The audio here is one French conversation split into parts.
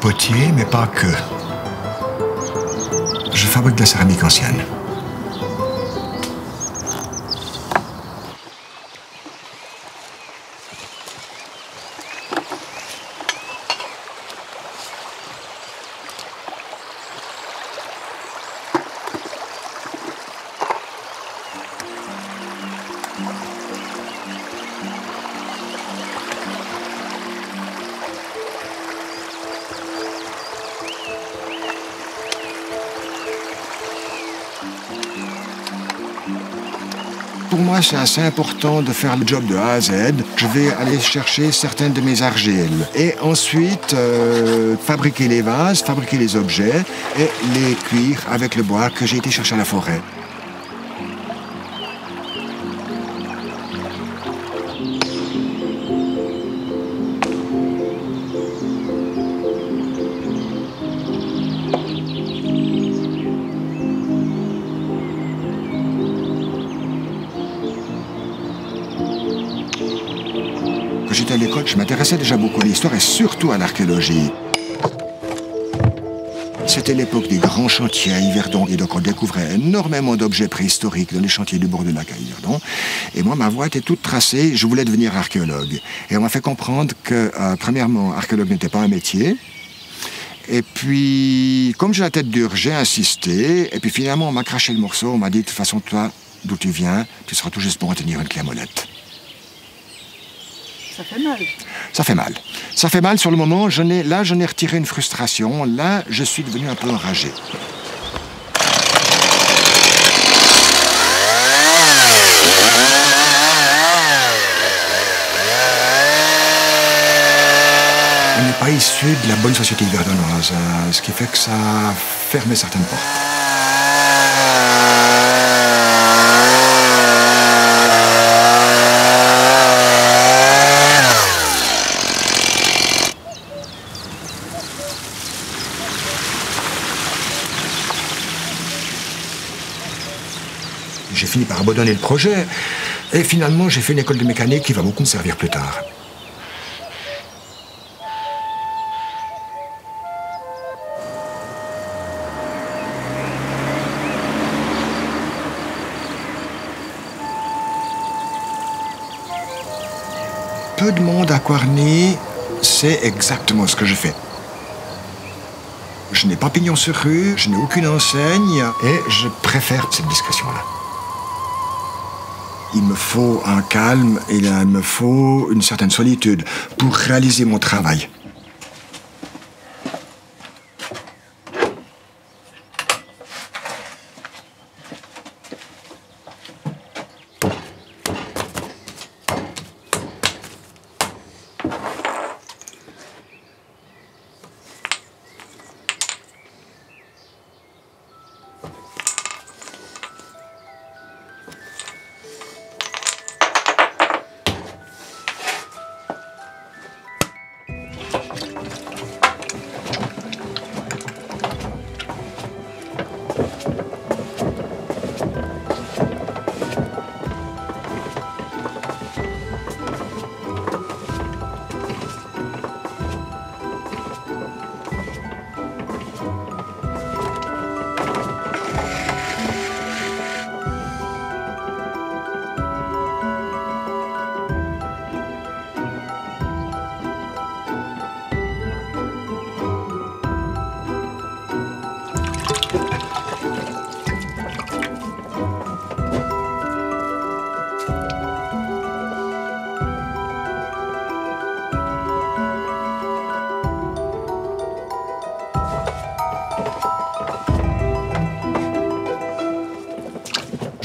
potier, mais pas que. Je fabrique de la céramique ancienne. Pour moi, c'est assez important de faire le job de A à Z. Je vais aller chercher certaines de mes argiles et ensuite fabriquer les vases, fabriquer les objets et les cuire avec le bois que j'ai été chercher à la forêt. Quand j'étais à l'école, je m'intéressais déjà beaucoup à l'histoire et surtout à l'archéologie. C'était l'époque des grands chantiers à Yverdon et donc on découvrait énormément d'objets préhistoriques dans les chantiers du bord du lac à Yverdon. Et moi, ma voie était toute tracée, je voulais devenir archéologue. Et on m'a fait comprendre que, premièrement, archéologue n'était pas un métier. Et puis, comme j'ai la tête dure, j'ai insisté. Et puis finalement, on m'a craché le morceau, on m'a dit, de toute façon, toi, d'où tu viens, tu seras tout juste pour en tenir une clé à molette. Ça fait mal. Ça fait mal. Ça fait mal sur le moment. Là, j'en ai retiré une frustration. Là, je suis devenu un peu enragé. On n'est pas issu de la bonne société yverdonoise, ce qui fait que ça a fermé certaines portes. J'ai fini par abandonner le projet et finalement j'ai fait une école de mécanique qui va beaucoup me servir plus tard. Peu de monde à Coarny sait exactement ce que je fais. Je n'ai pas pignon sur rue, je n'ai aucune enseigne et je préfère cette discrétion-là. Il me faut un calme et il me faut une certaine solitude pour réaliser mon travail.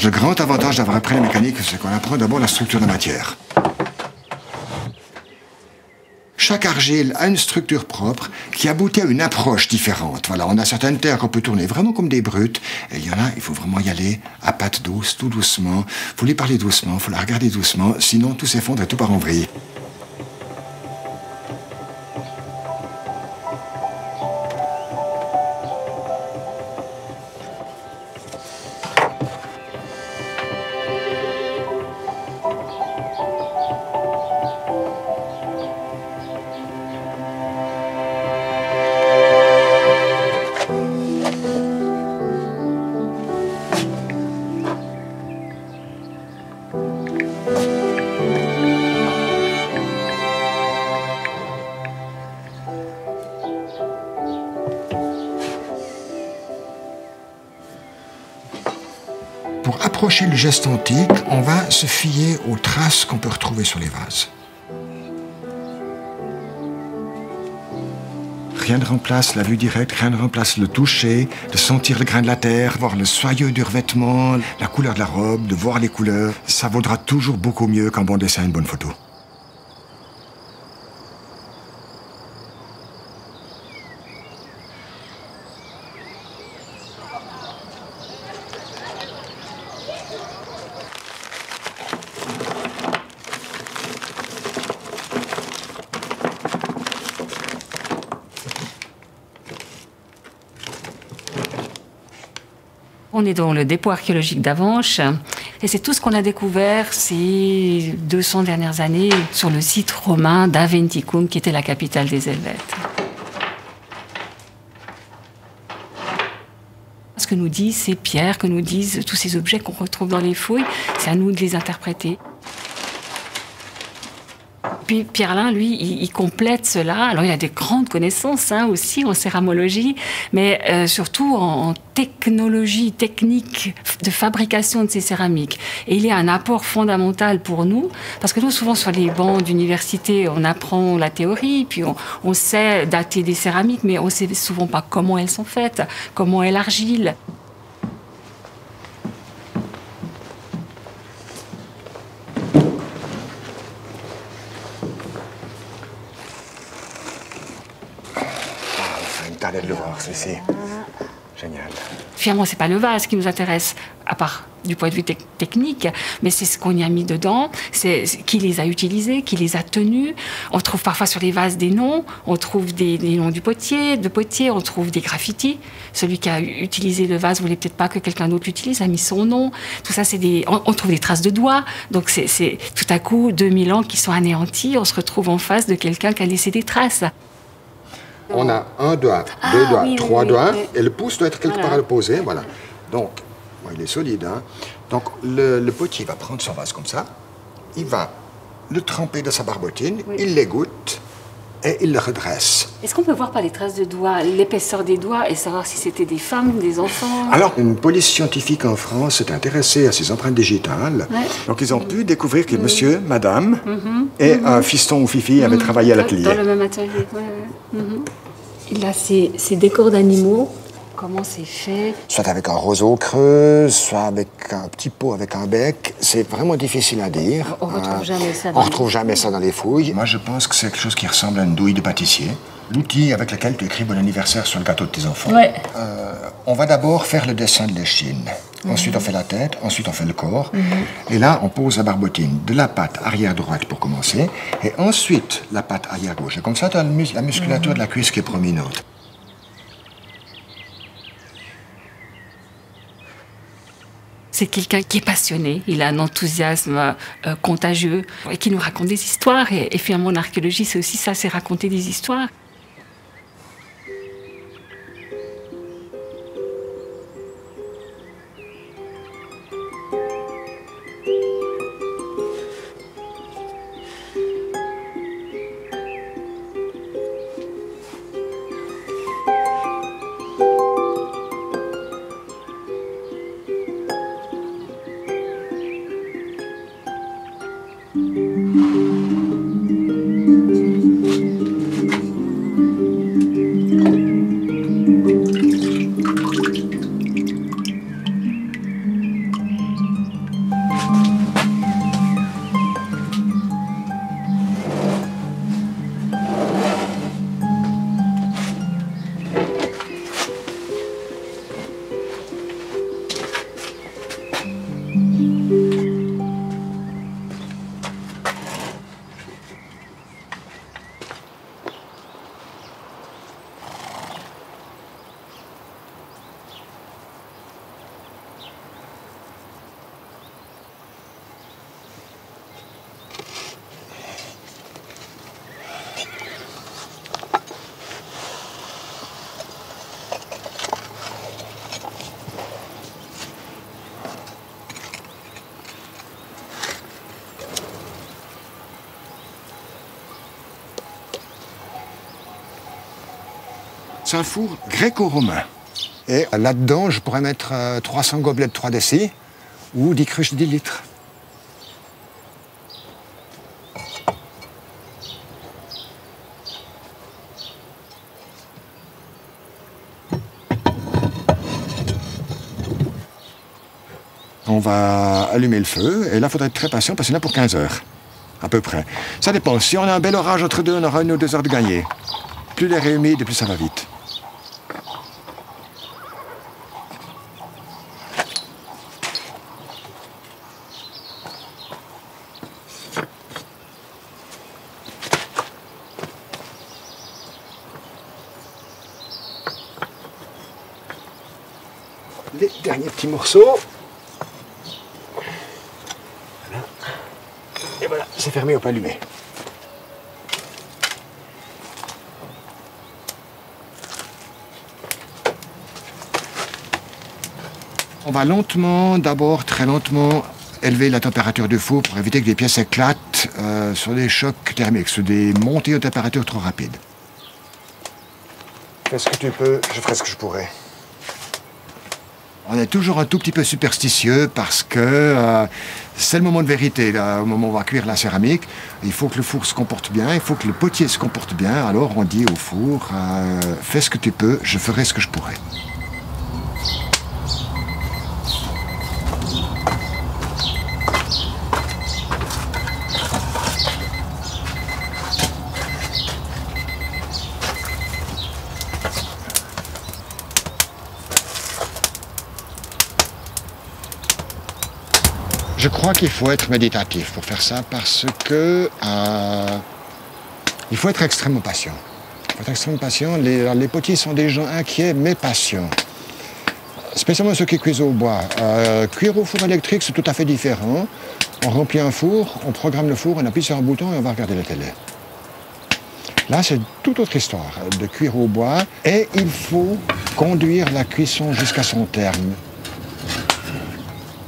Le grand avantage d'avoir appris la mécanique, c'est qu'on apprend d'abord la structure de la matière. Chaque argile a une structure propre qui aboutit à une approche différente. Voilà, on a certaines terres qu'on peut tourner vraiment comme des brutes, et il y en a, il faut vraiment y aller à patte douce, tout doucement. Il faut lui parler doucement, il faut la regarder doucement, sinon tout s'effondre et tout part en vrille. Pour approcher le geste antique, on va se fier aux traces qu'on peut retrouver sur les vases. Rien ne remplace la vue directe, rien ne remplace le toucher, de sentir le grain de la terre, voir le soyeux du revêtement, la couleur de la robe, de voir les couleurs. Ça vaudra toujours beaucoup mieux qu'un bon dessin et une bonne photo. On est dans le dépôt archéologique d'Avenches et c'est tout ce qu'on a découvert ces 200 dernières années sur le site romain d'Aventicum, qui était la capitale des Helvètes. Ce que nous disent ces pierres, que nous disent tous ces objets qu'on retrouve dans les fouilles, c'est à nous de les interpréter. Puis Pierre-Alain, lui, il complète cela. Alors, il a des grandes connaissances aussi en céramologie, mais surtout en technologie, technique de fabrication de ces céramiques. Et il est un apport fondamental pour nous, parce que nous, souvent, sur les bancs d'université, on apprend la théorie, puis on sait dater des céramiques, mais on ne sait souvent pas comment elles sont faites, comment est l'argile. De le voir, c'est génial. Finalement, c'est pas le vase qui nous intéresse, à part du point de vue technique, mais c'est ce qu'on y a mis dedans, c'est qui les a utilisés, qui les a tenus. On trouve parfois sur les vases des noms, on trouve des noms du potier, on trouve des graffitis. Celui qui a utilisé le vase voulait peut-être pas que quelqu'un d'autre l'utilise, a mis son nom. Tout ça, c'est on trouve des traces de doigts. Donc c'est tout à coup 2000 ans qui sont anéantis. On se retrouve en face de quelqu'un qui a laissé des traces. On a un doigt, deux doigts, trois doigts, et le pouce doit être quelque part à le poser, voilà. Donc, il est solide, hein. Donc, le potier va prendre son vase comme ça, il va le tremper dans sa barbotine, il l'égoutte, et il le redresse. Est-ce qu'on peut voir par les traces de doigts, l'épaisseur des doigts, et savoir si c'était des femmes, des enfants? Alors, une police scientifique en France s'est intéressée à ces empreintes digitales. Ouais. Donc, ils ont pu découvrir que monsieur, madame, et un fiston ou fifi avaient travaillé à l'atelier. Dans le même atelier, Il a ces décors d'animaux. Comment c'est fait? Soit avec un roseau creux, soit avec un petit pot avec un bec. C'est vraiment difficile à dire. On retrouve jamais ça. On retrouve jamais ça dans les fouilles. Moi, je pense que c'est quelque chose qui ressemble à une douille de pâtissier. L'outil avec lequel tu écris bon anniversaire sur le gâteau de tes enfants. Ouais. On va d'abord faire le dessin de l'échine. Ensuite, on fait la tête. Ensuite, on fait le corps. Et là, on pose la barbotine de la patte arrière droite pour commencer. Et ensuite, la patte arrière gauche. Et comme ça, tu as la musculature de la cuisse qui est prominente. C'est quelqu'un qui est passionné, il a un enthousiasme contagieux et qui nous raconte des histoires. Et finalement, l'archéologie, c'est aussi ça, c'est raconter des histoires. C'est un four gréco-romain. Et là-dedans, je pourrais mettre 300 gobelets de 3 décis, ou 10 cruches de 10 litres. On va allumer le feu, et là, il faudra être très patient parce qu'il y en a pour 15 heures, à peu près. Ça dépend. Si on a un bel orage entre deux, on aura 1 ou 2 heures de gagné. Plus l'air est humide, plus ça va vite. Les derniers petits morceaux. Voilà. Et voilà, c'est fermé, on peut allumer. On va lentement, d'abord très lentement, élever la température du four pour éviter que les pièces éclatent sur des chocs thermiques, sur des montées de température trop rapides. Fais ce que tu peux, je ferai ce que je pourrai. On est toujours un tout petit peu superstitieux parce que c'est le moment de vérité, là, au moment où on va cuire la céramique. Il faut que le four se comporte bien, il faut que le potier se comporte bien. Alors on dit au four, fais ce que tu peux, je ferai ce que je pourrai. Je crois qu'il faut être méditatif pour faire ça parce que il faut être extrêmement patient. Il faut être extrêmement patient. Les potiers sont des gens inquiets mais patients. Spécialement ceux qui cuisent au bois. Cuire au four électrique, c'est tout à fait différent. On remplit un four, on programme le four, on appuie sur un bouton et on va regarder la télé. Là, c'est toute autre histoire de cuire au bois et il faut conduire la cuisson jusqu'à son terme.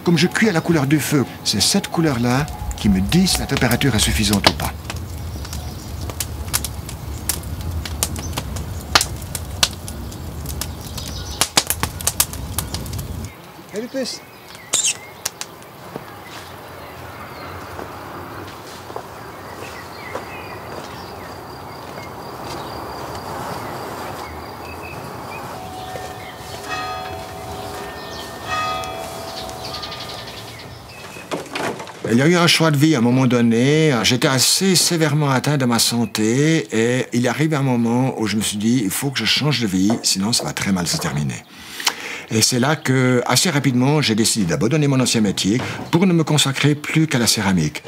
Comme je cuis à la couleur du feu, c'est cette couleur-là qui me dit si la température est suffisante ou pas. Salut puce. Il y a eu un choix de vie à un moment donné. J'étais assez sévèrement atteint de ma santé et il arrive un moment où je me suis dit il faut que je change de vie, sinon ça va très mal se terminer. Et c'est là que, assez rapidement, j'ai décidé d'abandonner mon ancien métier pour ne me consacrer plus qu'à la céramique.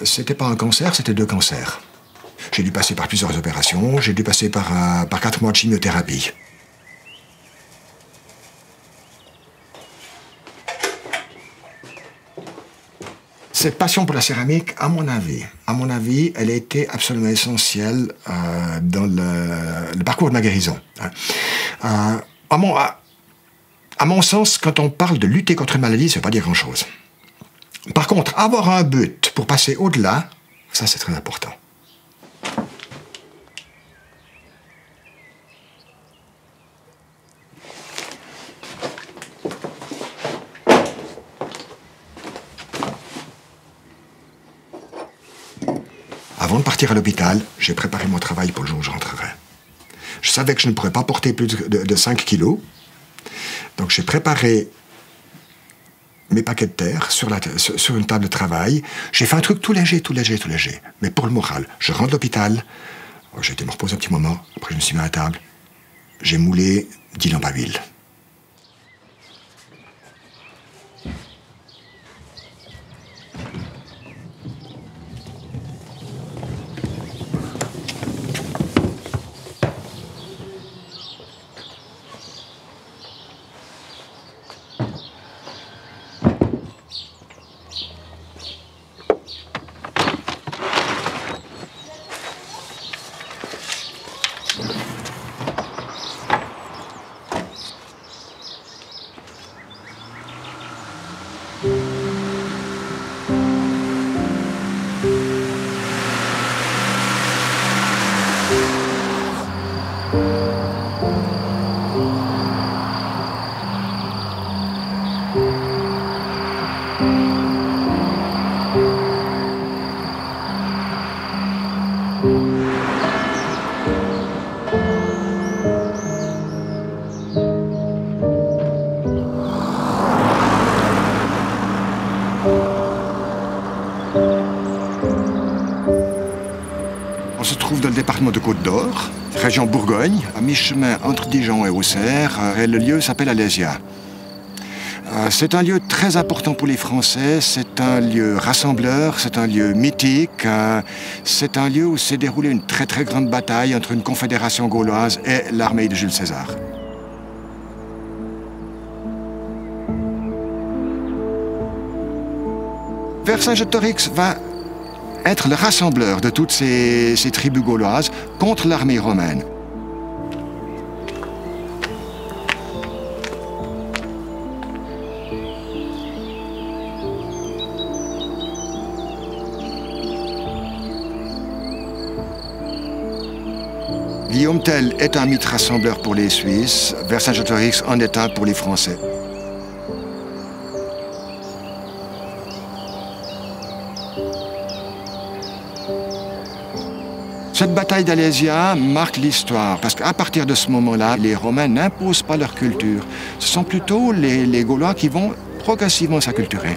C'était pas un cancer, c'était 2 cancers. J'ai dû passer par plusieurs opérations, j'ai dû passer par 4 mois de chimiothérapie. Cette passion pour la céramique, à mon avis, elle a été absolument essentielle dans le parcours de ma guérison. À mon sens, quand on parle de lutter contre une maladie, ça ne veut pas dire grand-chose. Par contre, avoir un but pour passer au-delà, ça c'est très important. Avant de partir à l'hôpital, j'ai préparé mon travail pour le jour où je rentrerai. Je savais que je ne pourrais pas porter plus de 5 kilos. Donc j'ai préparé mes paquets de terre sur une table de travail. J'ai fait un truc tout léger. Mais pour le moral, je rentre de l'hôpital. J'ai été me reposer un petit moment. Après, je me suis mis à la table. J'ai moulé 10 lampes à huile. trouve dans le département de Côte-d'Or, région Bourgogne, à mi-chemin entre Dijon et Auxerre, et le lieu s'appelle Alésia. C'est un lieu très important pour les Français, c'est un lieu rassembleur, c'est un lieu mythique, c'est un lieu où s'est déroulée une très très grande bataille entre une confédération gauloise et l'armée de Jules César. Vercingétorix va être le rassembleur de toutes ces tribus gauloises contre l'armée romaine. Guillaume Tell est un mythe rassembleur pour les Suisses, Vercingétorix en est un pour les Français. Cette bataille d'Alésia marque l'histoire, parce qu'à partir de ce moment-là, les Romains n'imposent pas leur culture. Ce sont plutôt les Gaulois qui vont progressivement s'acculturer.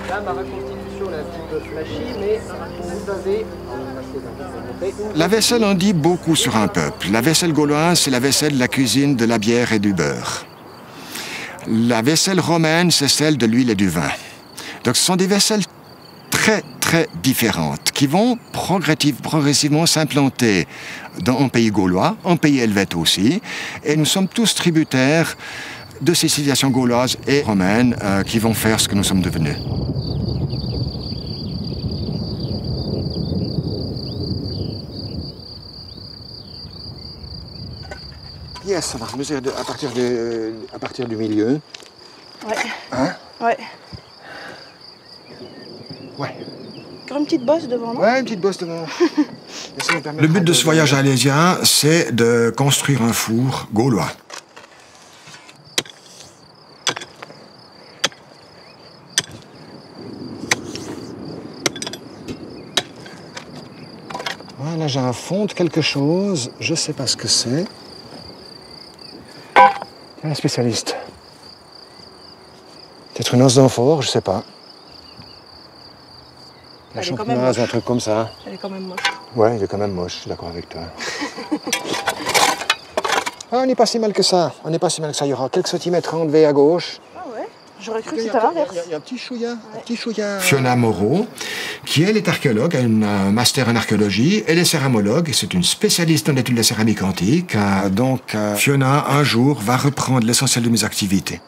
Là, ma reconstitution est un petit peu flashy, mais vous avez... La vaisselle en dit beaucoup sur un peuple. La vaisselle gauloise, c'est la vaisselle de la cuisine, de la bière et du beurre. La vaisselle romaine, c'est celle de l'huile et du vin. Donc ce sont des vaisselles très très différentes qui vont progressivement s'implanter en pays gaulois, en pays helvète aussi. Et nous sommes tous tributaires de ces civilisations gauloises et romaines qui vont faire ce que nous sommes devenus. Yes, on va mesurer à partir du milieu. Ouais. Hein? Ouais. Ouais. Encore une petite bosse devant, non? Ouais, une petite bosse devant. Le but de ce voyage à Alésia, c'est de construire un four gaulois. Voilà, j'ai un fond de quelque chose. Je ne sais pas ce que c'est. Un spécialiste. Peut-être une os d'amphore, je sais pas. La champenoise, un truc comme ça. Elle est quand même moche. Ouais, il est quand même moche, je suis d'accord avec toi. Ah, on n'est pas si mal que ça. On n'est pas si mal que ça. Il y aura quelques centimètres enlevés à gauche. Ah ouais? J'aurais cru que c'était à l'inverse. Il y a un petit chouïa, un petit chouïa. Fiona Moreau, qui elle est archéologue, a un master en archéologie. Elle est céramologue, c'est une spécialiste en études de céramique antique. Donc Fiona, un jour, va reprendre l'essentiel de mes activités.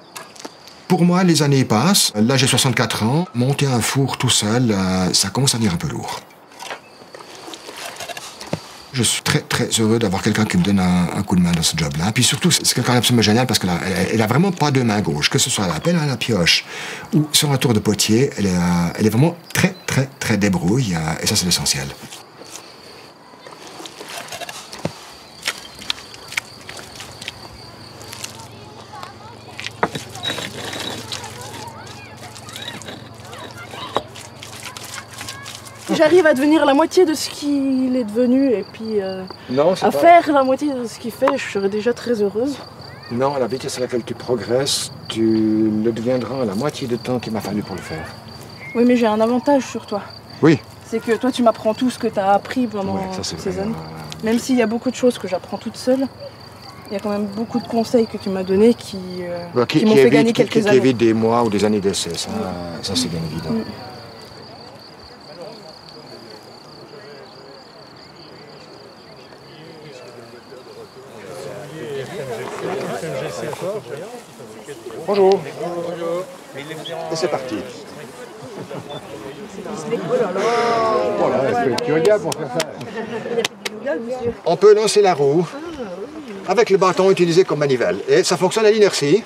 Pour moi, les années passent. Là, j'ai 64 ans. Monter un four tout seul, ça commence à devenir un peu lourd. Je suis très, très heureux d'avoir quelqu'un qui me donne un coup de main dans ce job-là. Puis surtout, c'est quelqu'un d'absolument génial parce qu'elle a vraiment pas de main gauche. Que ce soit à la pelle, à la pioche ou sur un tour de potier, elle est vraiment très, très, très débrouille. Et ça, c'est l'essentiel. J'arrive à devenir la moitié de ce qu'il est devenu et puis faire la moitié de ce qu'il fait, je serais déjà très heureuse. Non, la vitesse à laquelle tu progresses, tu le deviendras à la moitié du temps qu'il m'a fallu pour le faire. Oui, mais j'ai un avantage sur toi. Oui. C'est que toi, tu m'apprends tout ce que tu as appris pendant ces années. Même s'il y a beaucoup de choses que j'apprends toute seule, il y a quand même beaucoup de conseils que tu m'as donnés qui m'ont fait gagner quelques années. Qui évitent des mois ou des années d'essai, ça c'est bien évident. Bonjour. Et c'est parti. On peut lancer la roue avec le bâton utilisé comme manivelle. Et ça fonctionne à l'inertie.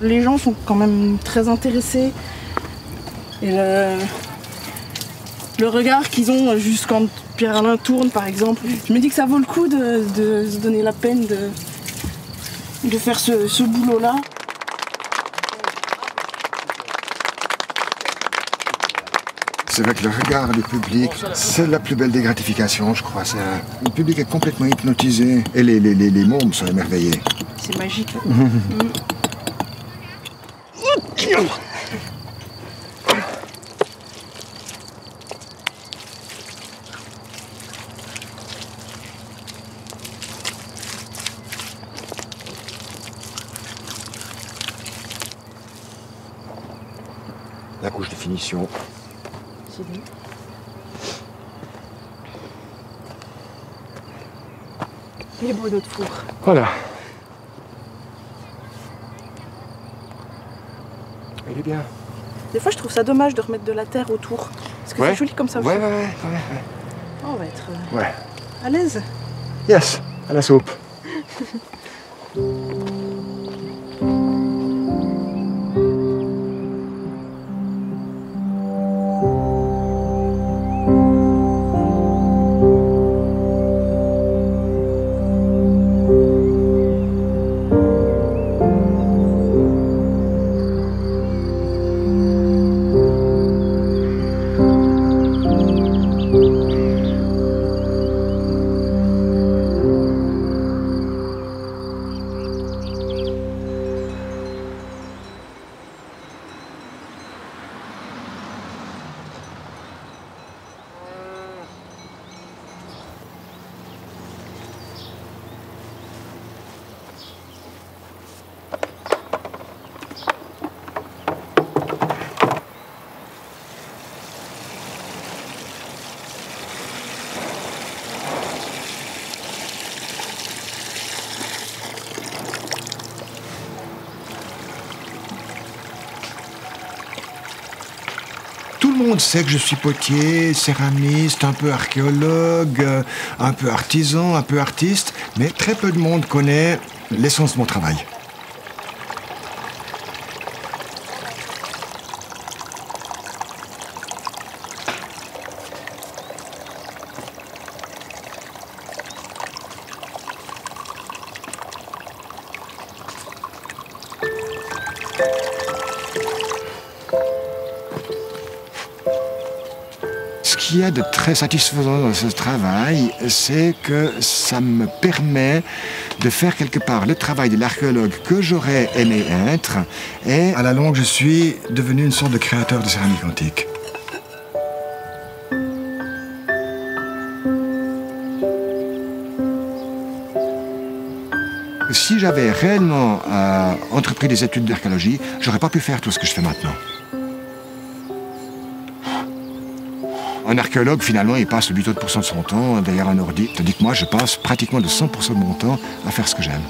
Les gens sont quand même très intéressés et le regard qu'ils ont juste quand Pierre-Alain tourne, par exemple. Je me dis que ça vaut le coup de se donner la peine de faire ce boulot-là. C'est vrai que le regard du public, c'est la plus belle des gratifications, je crois. Le public est complètement hypnotisé et les mômes sont émerveillés. C'est magique. La couche de finition. Il est beau notre four. Voilà. Il est bien. Des fois, je trouve ça dommage de remettre de la terre autour. Parce que c'est joli comme ça. Ouais. Oh, on va être à l'aise. Yes, à la soupe. Tout le monde sait que je suis potier, céramiste, un peu archéologue, un peu artisan, un peu artiste, mais très peu de monde connaît l'essence de mon travail. Ce qu'il y a de très satisfaisant dans ce travail, c'est que ça me permet de faire quelque part le travail de l'archéologue que j'aurais aimé être, et à la longue, je suis devenu une sorte de créateur de céramique antique. Si j'avais réellement entrepris des études d'archéologie, j'aurais pas pu faire tout ce que je fais maintenant. Un archéologue, finalement, il passe 8 autres % de son temps derrière un ordi, tandis que moi, je passe pratiquement de 100% de mon temps à faire ce que j'aime.